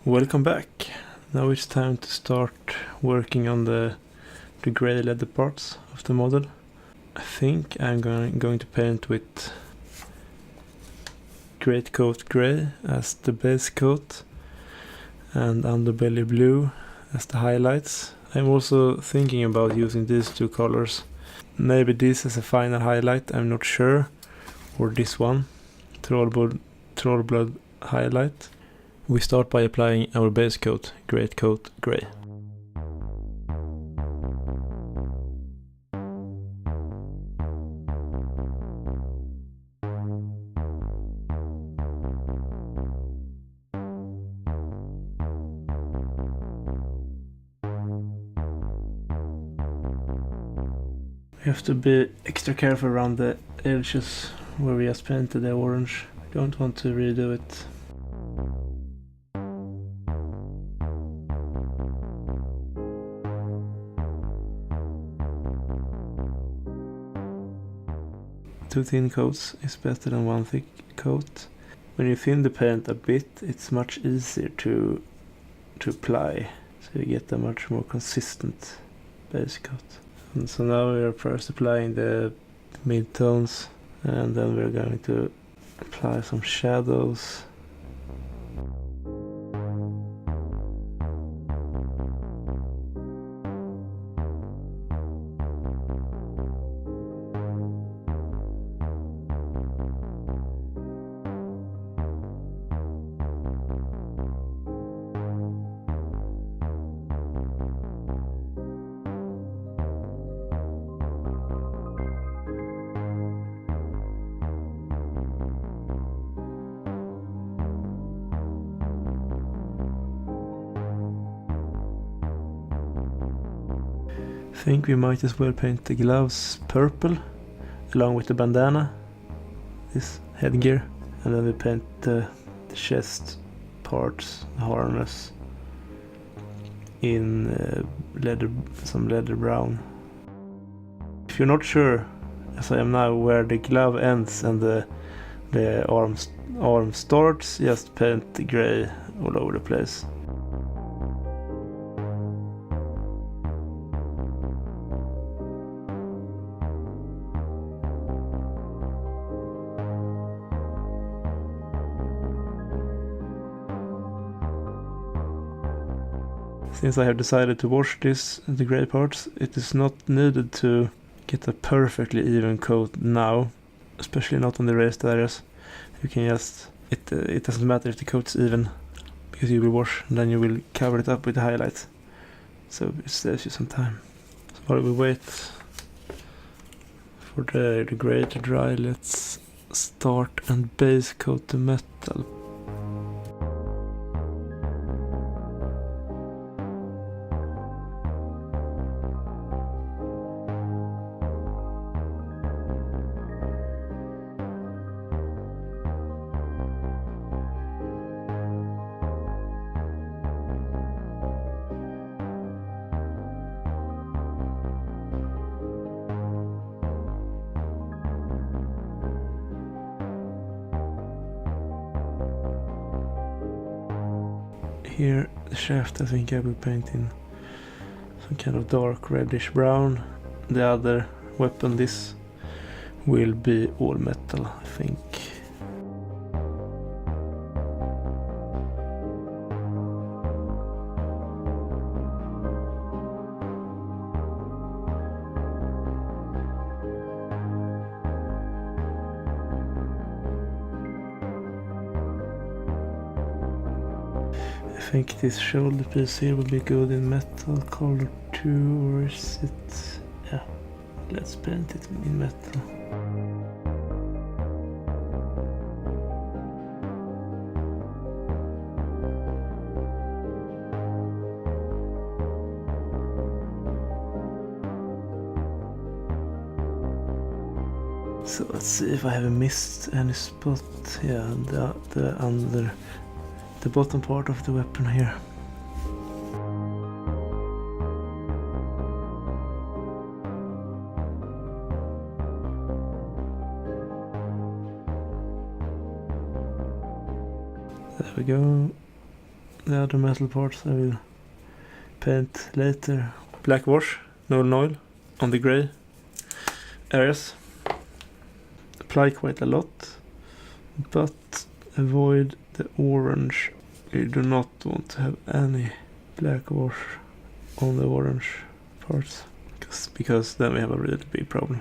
Welcome back. Now it's time to start working on the grey leather parts of the model. I think I'm going to paint with Greatcoat Grey as the base coat and Underbelly Blue as the highlights. I'm also thinking about using these two colors. Maybe this as a final highlight, I'm not sure, or this one, Trollblood highlight. We start by applying our base coat, Greatcoat Grey. We have to be extra careful around the edges where we just painted the orange. Don't want to redo it. Two thin coats is better than one thick coat. When you thin the paint a bit, it's much easier to apply, so you get a much more consistent base coat. And so now we are first applying the mid-tones, and then we're going to apply some shadows. I think we might as well paint the gloves purple along with the bandana, this headgear, and then we paint the chest parts, the harness, in some leather brown. If you're not sure, as I am now, where the glove ends and the arm starts, just paint the grey all over the place. Since I have decided to wash the grey parts, it is not needed to get a perfectly even coat now, especially not on the raised areas. You can just, it doesn't matter if the coat's even, because you will wash and then you will cover it up with the highlights. So it saves you some time. So while we wait for the grey to dry, let's start and base coat the metal. Here, the shaft, I think I will paint in some kind of dark reddish brown. The other weapon, this will be all metal, I think. I think this shoulder piece here will be good in metal color 2, or is it? Yeah, let's paint it in metal. So let's see if I haven't missed any spot. Yeah, the bottom part of the weapon here. There we go. The other metal parts I will paint later. Black wash, Nuln Oil on the grey areas. Apply quite a lot, but avoid the orange. You do not want to have any black wash on the orange parts, because then we have a really big problem.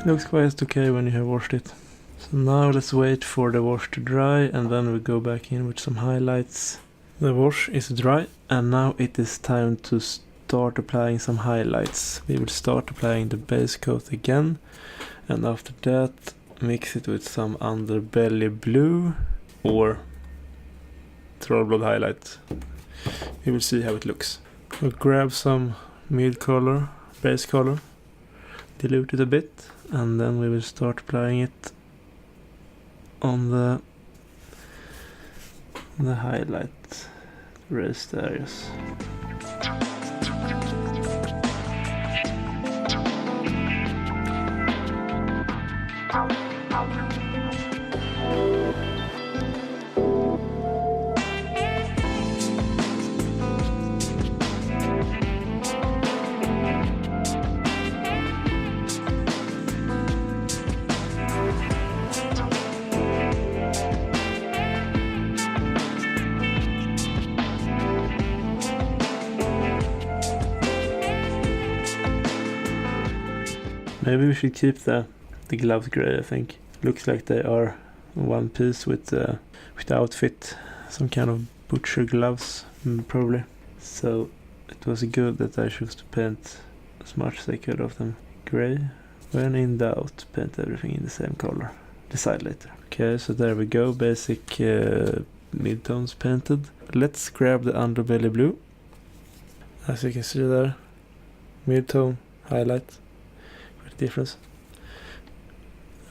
Looks quite okay when you have washed it. So now let's wait for the wash to dry, and then we go back in with some highlights. The wash is dry, and now it is time to start applying some highlights. We will start applying the base coat again, and after that mix it with some Underbelly Blue or Trollblood highlight. We will see how it looks. We'll grab some mid color, base color, dilute it a bit, and then we will start applying it on the highlight raised areas. Maybe we should keep the gloves grey, I think. Looks like they are one piece with the outfit. Some kind of butcher gloves, probably. So it was good that I chose to paint as much as I could of them grey. When in doubt, paint everything in the same color. Decide later. Okay, so there we go. Basic midtones painted. Let's grab the Underbelly Blue. As you can see there, midtone highlight. Difference.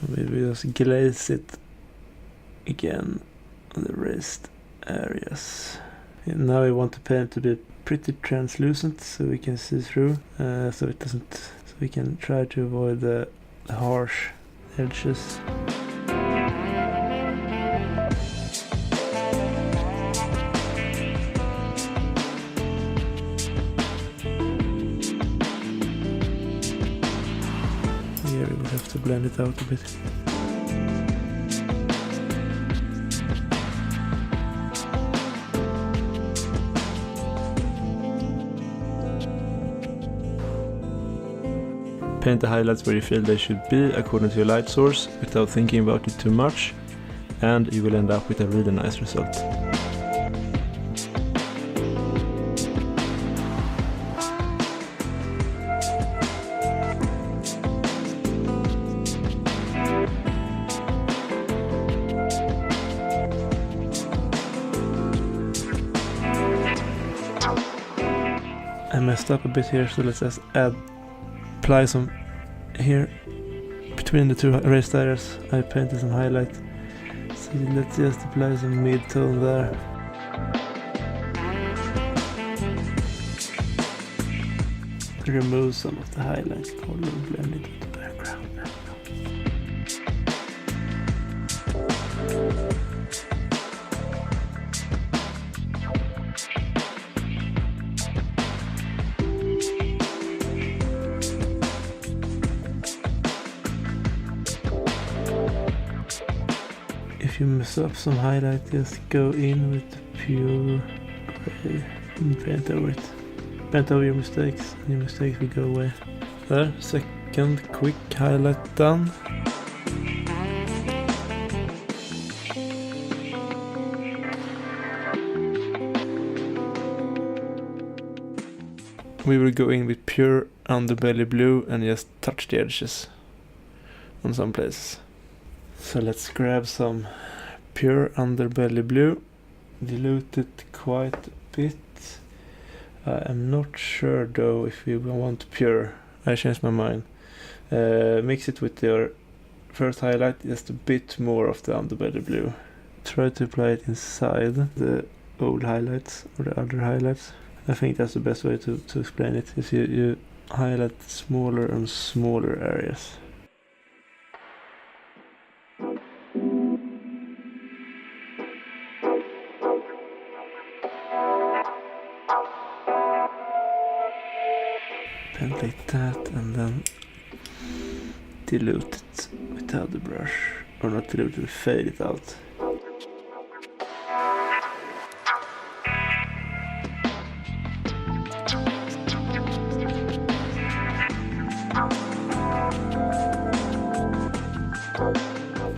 We will just glaze it again on the raised areas. And now we want the paint to be pretty translucent, so we can see through, so we can try to avoid the harsh edges. To blend it out a bit. Paint the highlights where you feel they should be according to your light source without thinking about it too much, and you will end up with a really nice result. I messed up a bit here, so let's just apply some here between the two raised areas. I painted some highlight, so let's just apply some mid-tone there. Remove some of the highlight color and blend it with the background. If you mess up some highlight, just go in with pure gray and paint over it. Paint over your mistakes, and your mistakes will go away. There, second quick highlight done. We will go in with pure Underbelly Blue and just touch the edges on some places. So let's grab some pure Underbelly Blue, dilute it quite a bit. I'm not sure though if we want pure. I changed my mind. Mix it with your first highlight, just a bit more of the Underbelly Blue. Try to apply it inside the old highlights or the other highlights. I think that's the best way to explain it, is you highlight smaller and smaller areas. Pen like that, and then dilute it with the other brush. Or not dilute it, fade it out.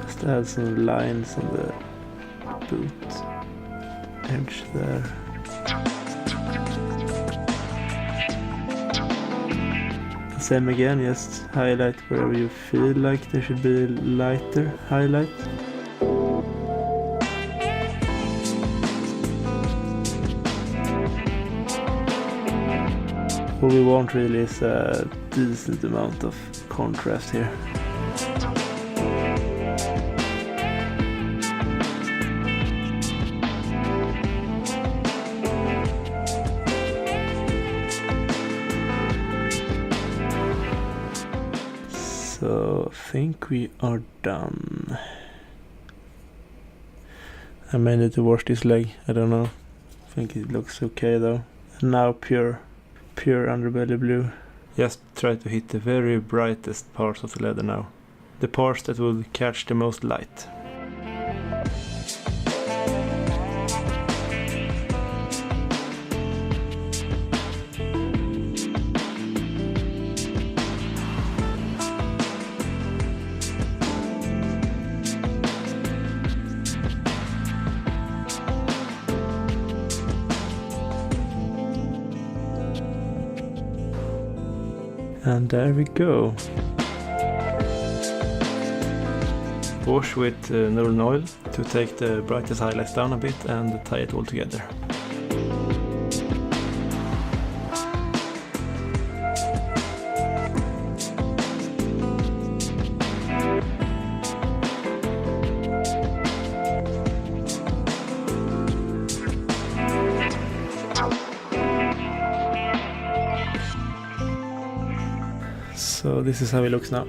Just add some lines on the boot edge there. Same again, just highlight wherever you feel like there should be a lighter highlight. What we want really is a decent amount of contrast here. So I think we are done. I may need to wash this leg, I don't know. I think it looks okay though. And now pure Underbelly Blue. Just try to hit the very brightest parts of the leather now. The parts that will catch the most light. And there we go. Wash with Nuln Oil to take the brightest highlights down a bit and tie it all together. So this is how it looks now.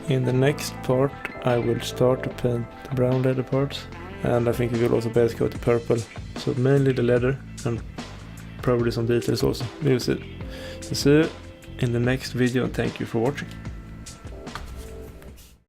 In the next part I will start to paint the brown leather parts, and I think we will also base coat the purple. So mainly the leather and probably some details also. We will see. So see you in the next video, and thank you for watching.